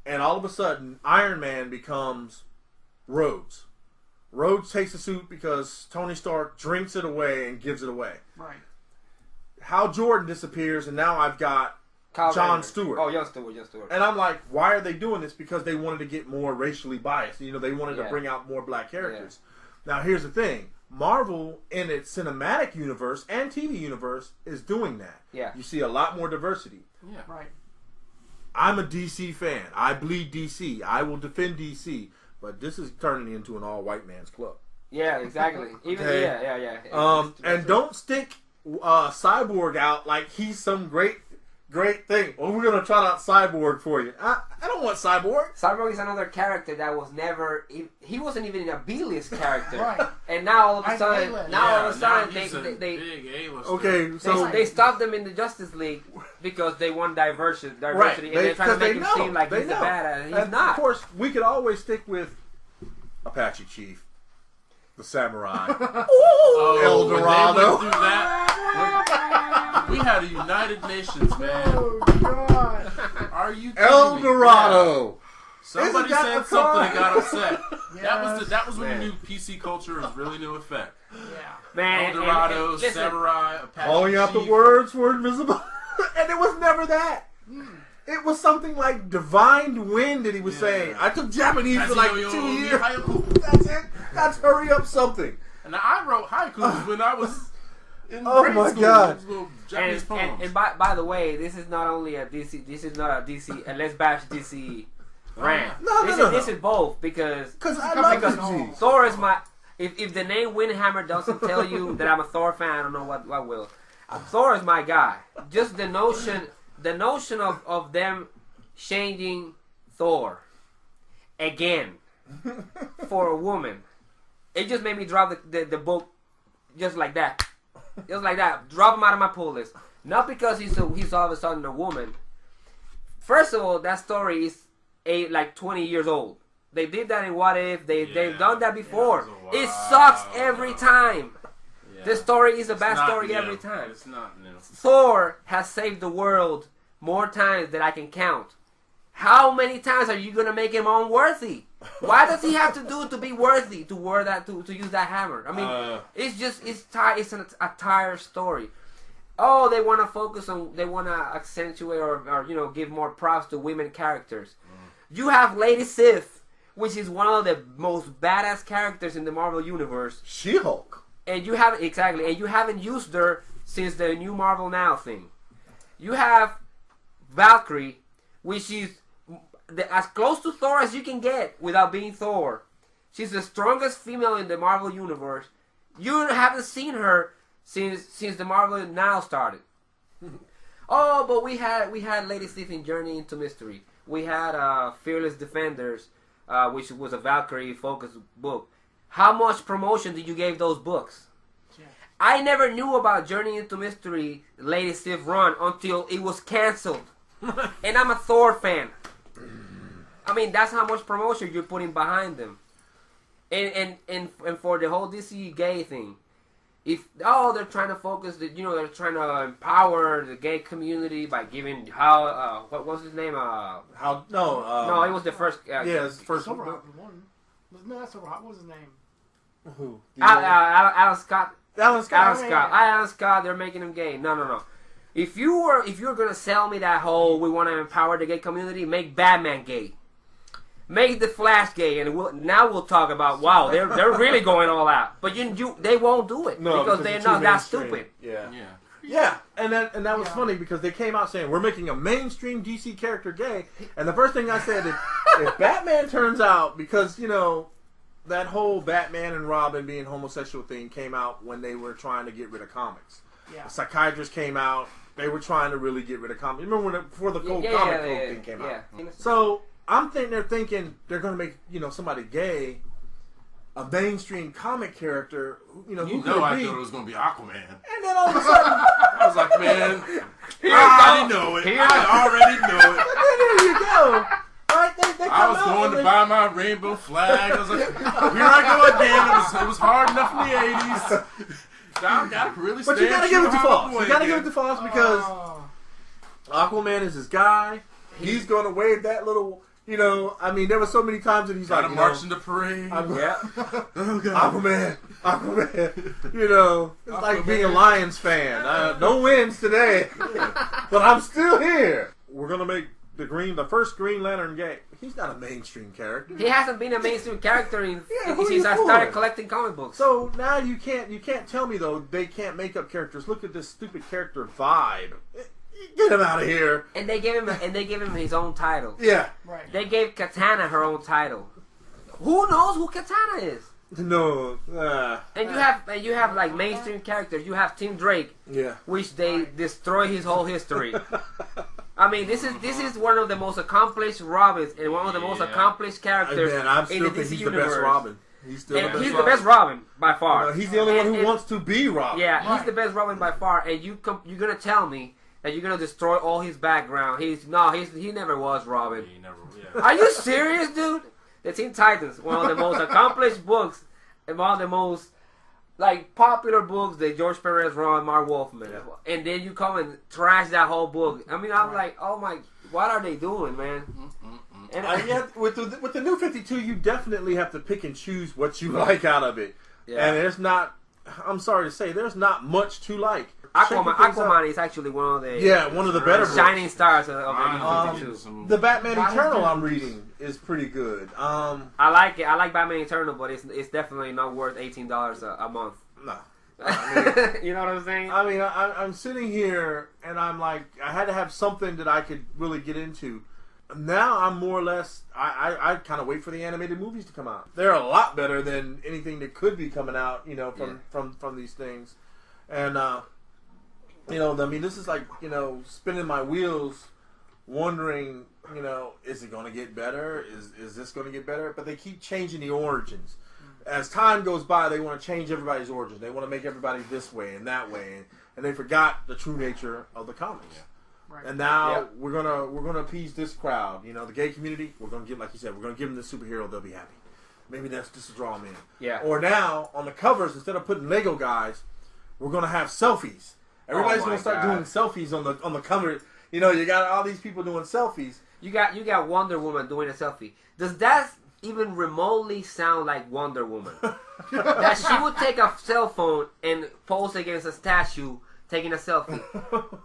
And all of a sudden, Iron Man becomes Rhodes. Rhodes takes the suit because Tony Stark drinks it away and gives it away. Right. Hal Jordan disappears, and now I've got John Stewart. Oh, John Stewart. And I'm like, why are they doing this? Because they wanted to get more racially biased. They wanted to bring out more black characters. Yeah. Now, here's the thing. Marvel, in its cinematic universe and TV universe, is doing that. Yeah. You see a lot more diversity. Yeah. Right. I'm a DC fan. I bleed DC. I will defend DC. But this is turning into an all-white man's club. Yeah, exactly. Okay. Yeah. And don't stick Cyborg out like he's some great thing. Oh, we're gonna try out Cyborg for you. I don't want Cyborg. Cyborg is another character that was never. He wasn't even in a B-list character. Right. And now all of a sudden, they big A-lister. Okay, so they stopped them in the Justice League because they want diversity, right. and they're trying to make him seem like he's the badass. He's not. Of course, we could always stick with Apache Chief, the samurai, El Dorado. When they went through that, we had a United Nations, man. Oh, God. Are you kidding El me? Dorado. Yeah. Somebody Isn't that said a something car? and got upset. Yes. That was when the new PC culture was really new effect. Yeah. Man, El Dorado, listen, Samurai, Apache Calling out the Chief. words were invisible. And it was never that. It was something like divine wind that he was saying. I took Japanese for like 2 years. Haiku. That's it. That's hurry up something. And I wrote haikus when I was in Oh grade my school. God. Those little Japanese poems. And by the way, this is not only a DC. This is not a DC. Let's bash DC rant. No. This is both because Because I love Because DC. Thor is my. If the name WindHammer doesn't tell you that I'm a Thor fan, I don't know what will. Thor is my guy. Just the notion of them changing Thor again for a woman, it just made me drop the book just like that. Drop him out of my pull list. Not because he's all of a sudden a woman. First of all, that story is like 20 years old. They did that in What If. They've done that before. It sucks every time. Yeah. The story is a bad It's not story new. every time. It's not new. Thor has saved the world more times than I can count. How many times are you gonna make him unworthy? Why does he have to do it to be worthy to wear that to use that hammer? I mean, it's a tired story. Oh, they want to focus on, they want to accentuate or give more props to women characters. You have Lady Sif, which is one of the most badass characters in the Marvel universe. She-Hulk. And you haven't used her since the new Marvel Now thing. You have Valkyrie, which is as close to Thor as you can get without being Thor. She's the strongest female in the Marvel universe. You haven't seen her since the Marvel Now started. Oh, but we had Lady Sif in Journey into Mystery. We had Fearless Defenders, which was a Valkyrie focused book. How much promotion did you give those books? Yeah. I never knew about Journey into Mystery, Lady Sif run, until it was canceled. And I'm a Thor fan. I mean, that's how much promotion you're putting behind them. And for the whole DC gay thing, they're trying to focus, they're trying to empower the gay community by giving what was his name? No, it was the first. it's the first Silverhawk was one. No, that's Silverhawk. What was his name? Who? Alan Scott. Alan Scott. Alan Scott. They're making him gay. No. If you're gonna sell me that whole we want to empower the gay community, make Batman gay. Make the Flash gay, and we'll talk about they're really going all out. But they won't do it because they're not that stupid. Yeah, and that was funny because they came out saying we're making a mainstream DC character gay, and the first thing I said is if Batman turns out, because that whole Batman and Robin being homosexual thing came out when they were trying to get rid of comics. Yeah. The Psychiatrist came out. They were trying to really get rid of comics. Remember before the comic code thing came out? So they're thinking they're going to make somebody gay, a mainstream comic character. Who could it be? I thought it was going to be Aquaman. And then all of a sudden, I was like, man, I already know it. I already know it. there you go. Right? They I was going to buy my rainbow flag. I was like, here I go again. It was hard enough in the 80s. Now I got to really But you got to give it to Foss. You got to give it to Foss because Aquaman is his guy. He's going to wave that little... I mean, there were so many times that he's got like, to march in the parade. Oh God. Aquaman. It's like being a Lions fan. No wins today, but I'm still here. We're gonna make the first Green Lantern gay. He's not a mainstream character. He hasn't been a mainstream character since I fooling? started collecting comic books. So now you can't tell me though they can't make up characters. Look at this stupid character Vibe. Get him out of here. And they gave him his own title. Yeah. Right. They gave Katana her own title. Who knows who Katana is? No. And you have like mainstream characters. You have Tim Drake, which they destroy his whole history. I mean, this is one of the most accomplished Robins and one of the most accomplished characters in the DC he's universe. The best Robin. He's the best Robin by far. He's the only one who wants to be Robin. Yeah, he's the best Robin by far. And you're gonna tell me that you're gonna destroy all his background? He never was Robin. He never. Are you serious, dude? The Teen Titans, one of the most accomplished books, and one of the most popular books that George Perez wrote, Mark Wolfman, and then you come and trash that whole book. I mean, I'm like, oh my, what are they doing, man? And with the New 52, you definitely have to pick and choose what you like out of it. Yeah. And there's not. I'm sorry to say, there's not much to like. Aquaman is actually one of the better shining stars of the New 52. The Batman Eternal I'm reading is pretty good. I like it. I like Batman Eternal, but it's definitely not worth $18 a month. No. You know what I'm saying? I mean, I'm sitting here and I'm like, I had to have something that I could really get into. Now I'm more or less, I kind of wait for the animated movies to come out. They're a lot better than anything that could be coming out, you know, from these things. And, you know, I mean, this is like, you know, spinning my wheels, wondering, you know, is it going to get better? Is this going to get better? But they keep changing the origins. As time goes by, they want to change everybody's origins. They want to make everybody this way and that way, and they forgot the true nature of the comics. Right. And now we're gonna appease this crowd. You know, the gay community. We're gonna give, like you said, we're gonna give them this superhero. They'll be happy. Maybe that's just to draw them in. Yeah. Or now on the covers, instead of putting Lego guys, we're gonna have selfies. Everybody's gonna start doing selfies on the cover. You know, you got all these people doing selfies. You got Wonder Woman doing a selfie. Does that even remotely sound like Wonder Woman? That she would take a cell phone and pose against a statue taking a selfie.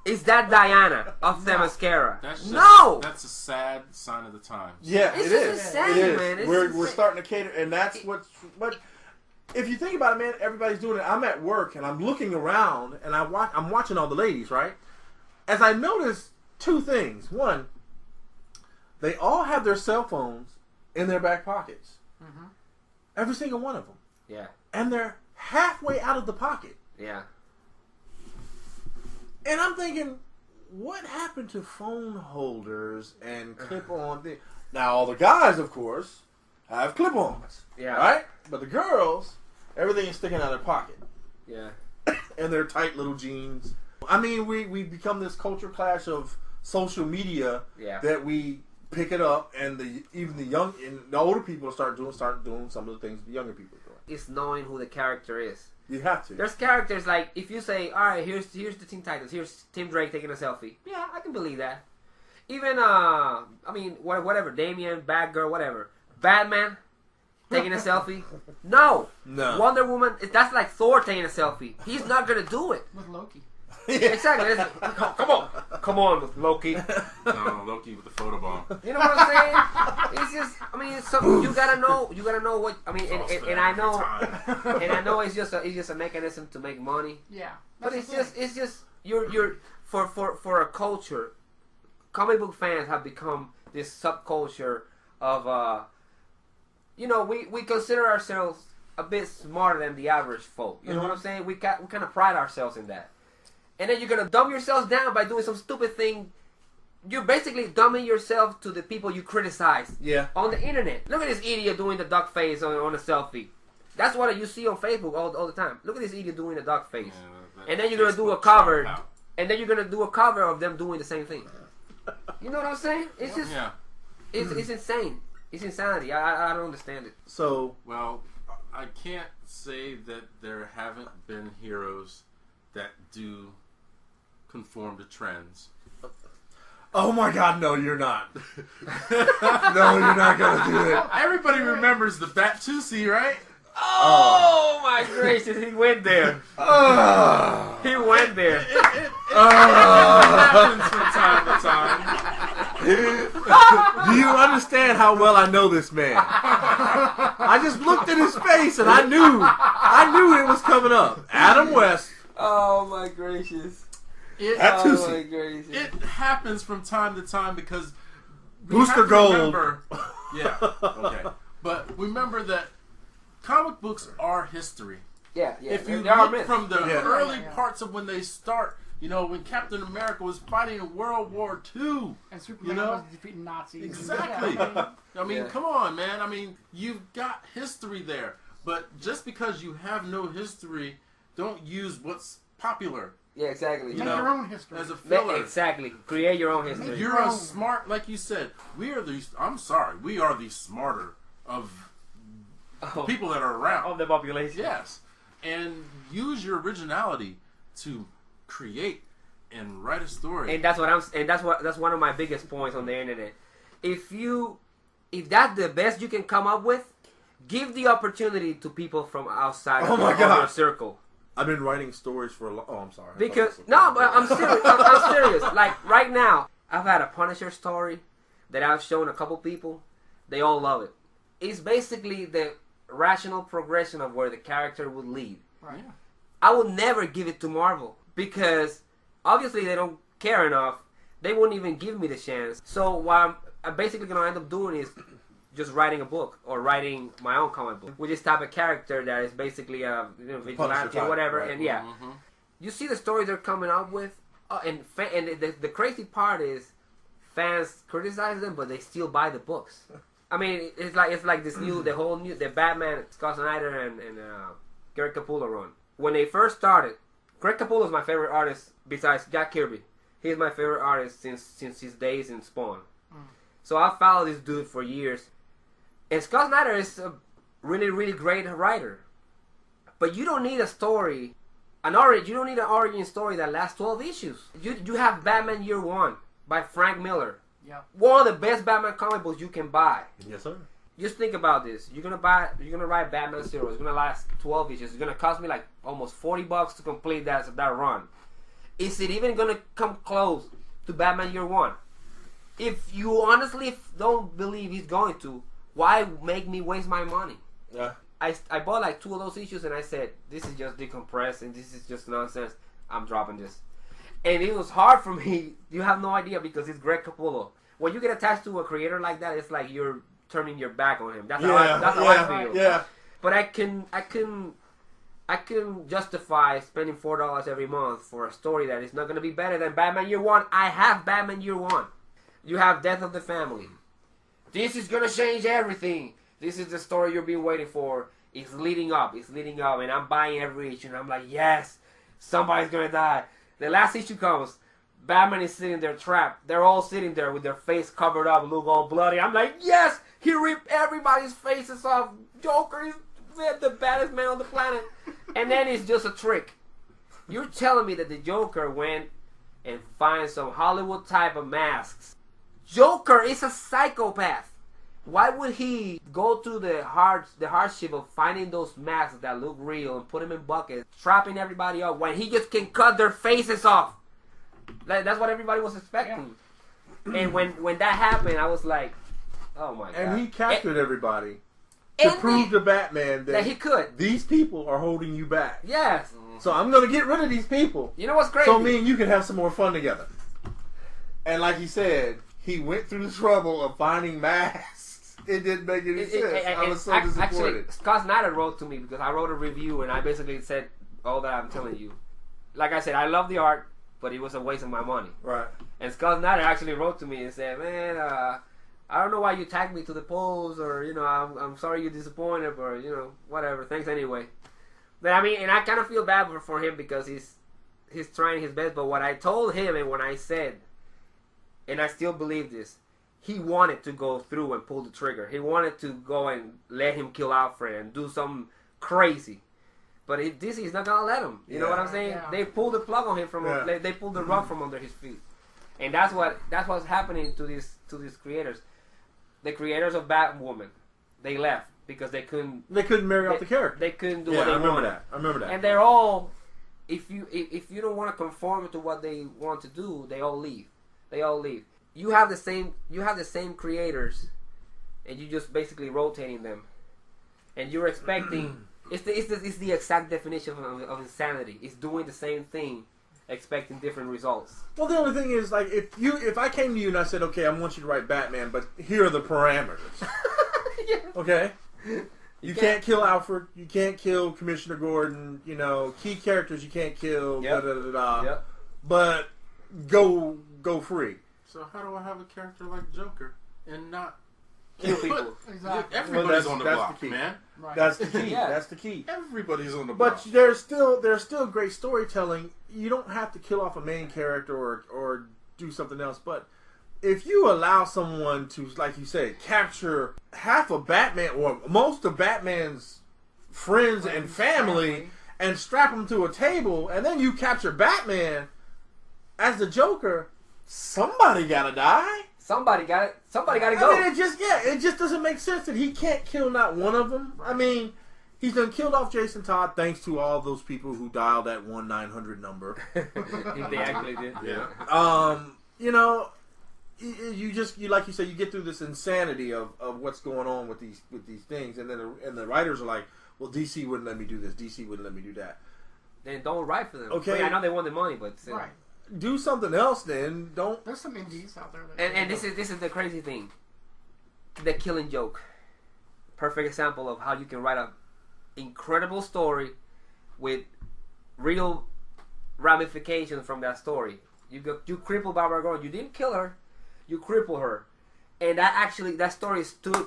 Is that Diana of Themyscira? That's a sad sign of the times. Yeah, it's it just is. insane, it is. man. We're starting to cater, and that's what. If you think about it, man, everybody's doing it. I'm at work and I'm looking around and I'm watching all the ladies, right? As I notice two things. One, they all have their cell phones in their back pockets. Mm-hmm. Every single one of them. Yeah. And they're halfway out of the pocket. Yeah. And I'm thinking, what happened to phone holders and clip-on things? Now, all the guys, of course, have clip-ons. Yeah. Right? But the girls, everything is sticking out of their pocket. Yeah. And their tight little jeans. I mean, we become this culture clash of social media that we pick it up, and even the older people start doing some of the things the younger people are doing. It's knowing who the character is. You have to. There's characters like, if you say, all right, here's the Teen Titans, here's Tim Drake taking a selfie. Yeah, I can believe that. Even I mean, whatever, Damian, Batgirl, whatever, Batman taking a selfie. No. Wonder Woman, that's like Thor taking a selfie. He's not gonna do it. With Loki. Exactly. Come on, with Loki. No, Loki with the photobomb. You know what I'm saying? It's just, I mean, it's something you gotta know what, I mean, and I know it's just a mechanism to make money. Yeah. But it's just you're for a culture. Comic book fans have become this subculture of you know, we consider ourselves a bit smarter than the average folk. You know what I'm saying? We kind of pride ourselves in that. And then you're gonna dumb yourselves down by doing some stupid thing. You're basically dumbing yourself to the people you criticize on the internet. Look at this idiot doing the duck face on a selfie. That's what you see on Facebook all the time. Look at this idiot doing the duck face. And then you're gonna do a cover. And then you're gonna do a cover of them doing the same thing. You know what I'm saying? It's just it's insane. It's insanity. I don't understand it. So, well, I can't say that there haven't been heroes that do conform to trends. oh my God, no, you're not. No, you're not gonna do it. Everybody remembers the Batusi, right? Oh my gracious, he went there. He went there. It happens from time to time. Do you understand how well I know this man? I just looked at his face and I knew it was coming up. Adam West. Oh my gracious. It happens from time to time because Booster Gold. Remember, okay. But remember that comic books are history. Yeah. If you look from the early parts of when they start, you know, when Captain America was fighting in World War II. And Superman was defeating Nazis. Exactly. I mean, come on, man. I mean, you've got history there. But just because you have no history, don't use what's popular. Yeah, exactly. Make your own history. As a filler. Exactly. Create your own history. You're a smart, like you said, we are the smarter of the people that are around. Of the population. Yes. And use your originality to create and write a story. And that's one of my biggest points on the internet. If that's the best you can come up with, give the opportunity to people from outside of your circle. I've been writing stories for a long... Oh, I'm sorry. Because... No, but I'm serious. I'm serious. Like, right now, I've had a Punisher story that I've shown a couple people. They all love it. It's basically the rational progression of where the character would lead. Right. I would never give it to Marvel because obviously they don't care enough. They wouldn't even give me the chance. So what I'm basically going to end up doing is just writing a book or writing my own comic book with this type of character that is basically a vigilante or whatever. Right. And yeah, you see the stories they're coming up with, and the crazy part is fans criticize them, but they still buy the books. I mean, it's like this the Batman, Scott Snyder and Greg Capullo run. When they first started, Greg Capullo is my favorite artist besides Jack Kirby. He's my favorite artist since his days in Spawn. So I followed this dude for years. And Scott Snyder is a really, really great writer. But you don't need a story, you don't need an origin story that lasts 12 issues. You have Batman Year One by Frank Miller. Yeah. One of the best Batman comic books you can buy. Yes, sir. Just think about this. You're gonna write Batman Zero. It's gonna last 12 issues. It's gonna cost me like almost $40 to complete that run. Is it even gonna come close to Batman Year One? If you honestly don't believe he's going to, why make me waste my money? Yeah. I bought like 2 of those issues and I said, this is just decompressed and this is just nonsense. I'm dropping this. And it was hard for me. You have no idea because it's Greg Capullo. When you get attached to a creator like that, it's like you're turning your back on him. That's how I feel. Yeah. But I can justify spending $4 every month for a story that is not going to be better than Batman Year One. I have Batman Year One. You have Death of the Family. This is going to change everything. This is the story you've been waiting for. It's leading up. And I'm buying every issue. And I'm like, yes, somebody's going to die. The last issue comes. Batman is sitting there trapped. They're all sitting there with their face covered up, look all bloody. I'm like, yes, he ripped everybody's faces off. Joker is the baddest man on the planet. And then it's just a trick. You're telling me that the Joker went and find some Hollywood type of masks. Joker is a psychopath. Why would he go through the hardship of finding those masks that look real and put them in buckets, trapping everybody up when he just can cut their faces off? That's what everybody was expecting. Yeah. And when that happened, I was like, oh my God. And he captured everybody to prove to Batman that he could. These people are holding you back. Yes. So I'm going to get rid of these people. You know what's crazy? So me and you can have some more fun together. And like he said, he went through the trouble of finding masks. It didn't make any sense. I was so disappointed. Actually, Scott Snyder wrote to me because I wrote a review and I basically said all that I'm telling you. Like I said, I love the art, but it was a waste of my money. Right. And Scott Snyder actually wrote to me and said, man, I don't know why you tagged me to the polls, or, you know, I'm sorry you're disappointed, or, you know, whatever. Thanks anyway. But I mean, and I kind of feel bad for him because he's trying his best. But what I told him and when I said, and I still believe this, he wanted to go through and pull the trigger. He wanted to go and let him kill Alfred and do something crazy. But DC's not gonna let him. You know what I'm saying? Yeah. They pulled the plug on him they pulled the rug from under his feet, and that's what's happening to these creators. The creators of Batwoman, they left because they couldn't marry off the character. They couldn't do what they wanted. I remember that. And they're all, if you don't want to conform to what they want to do, they all leave. You have the same creators, and you just basically rotating them, and you're expecting. It's the exact definition of insanity. It's doing the same thing, expecting different results. Well, the only thing is, like, if I came to you and I said, okay, I want you to write Batman, but here are the parameters. Yeah. Okay? You can't kill Alfred. You can't kill Commissioner Gordon. You know, key characters you can't kill. Yep. Yep. But go free. So how do I have a character like Joker and not kill people? Exactly. Everybody's on the block, man. Right. That's the key. Yeah. That's the key. Everybody's on the block. But there's still great storytelling. You don't have to kill off a main character or do something else. But if you allow someone to, like you said, capture half of Batman or most of Batman's friends and family and strap them to a table, and then you capture Batman as the Joker, somebody gotta die. Somebody got to go. I mean, it just doesn't make sense that he can't kill not one of them. I mean, he's done killed off Jason Todd thanks to all those people who dialed that 1-900 number. They actually did. Yeah. You know, you like you said, you get through this insanity of what's going on with these things, and then the writers are like, well, DC wouldn't let me do this, DC wouldn't let me do that. then don't write for them. Okay. I mean, I know they want the money, but still. Right. Do something else then. Don't. There's some indies out there. That And this is the crazy thing. The Killing Joke. Perfect example of how you can write a incredible story with real ramifications from that story. You cripple Barbara Gordon. You didn't kill her. You cripple her. And that story stood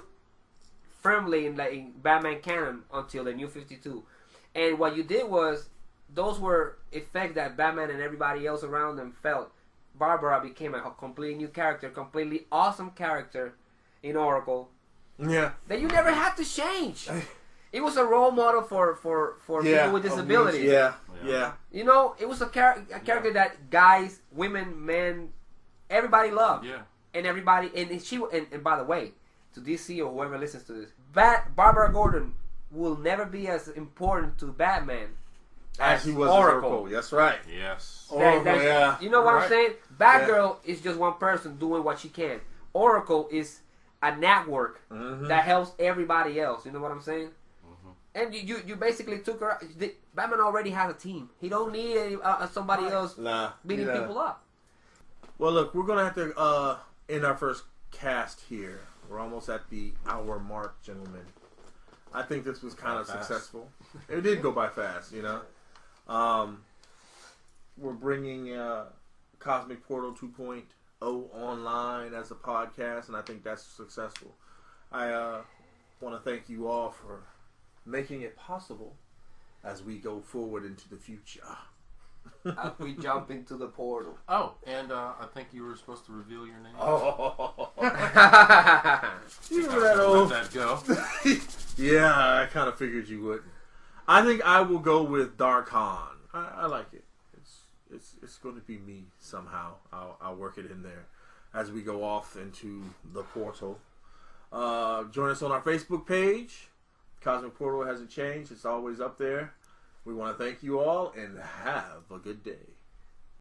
firmly in Batman canon until the New 52. And what you did was, those were effects that Batman and everybody else around them felt. Barbara became a completely new character, completely awesome character in Oracle. Yeah. That you never had to change. It was a role model for people with disabilities. Yeah. You know, it was a character that guys, women, men, everybody loved. Yeah. And everybody, and by the way, to DC or whoever listens to this, Barbara Gordon will never be as important to Batman as he was Oracle. That's right. Yes. Oracle, yeah. You know what Right. I'm saying? Batgirl is just one person doing what she can. Oracle is a network that helps everybody else. You know what I'm saying? And you basically took her. Batman already has a team. He don't need somebody else beating people up. Well, look, we're gonna have to end our first cast here. We're almost at the hour mark, gentlemen. I think this was kind of successful. It did go by fast, you know. We're bringing Cosmic Portal 2.0 online as a podcast, and I think that's successful. I want to thank you all for making it possible as we go forward into the future. As we jump into the portal. Oh, and I think you were supposed to reveal your name. Oh, you I remember that let old? that go. Yeah, I kind of figured you would. I think I will go with Darkhan. I like it. It's going to be me somehow. I'll work it in there as we go off into the portal. Join us on our Facebook page. Cosmic Portal hasn't changed. It's always up there. We want to thank you all and have a good day.